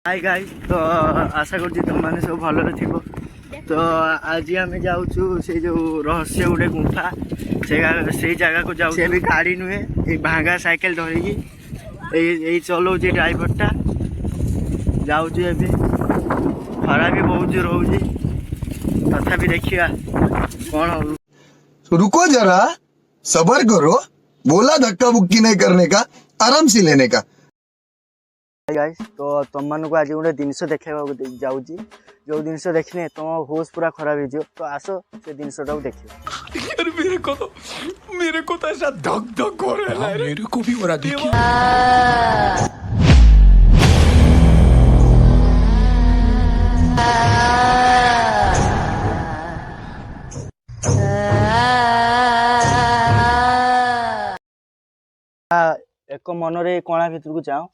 Hi guys, तो आशा कर तुम मैंने सब भलरे थी। तो आज आम जाऊँ से जो रहस्य गोटे गुंफा से जगह को जाऊँ। भी गाड़ी नुहे ये भांगा साइकेल धरिकी यही चलाऊँ ड्राइवरटा जाऊँ। खरा भी बहुत जोर हो तथा देखिए कौन हो। रुको जरा सबर करो, बोला धक्का बुक्की नहीं करने का, आराम से लेने का। गाइस, तो तुम मानक आज गोटे जिनस देखा जाऊँगी जो जिनस देखने तुम होश पूरा खराब हो। तो आस से जिनसटा देखिए। यार मेरे को तो ऐसा धक धक हो रहा है। मेरे को भी हो रहा देखिए। एक मनरे कणा भितर को जाओ।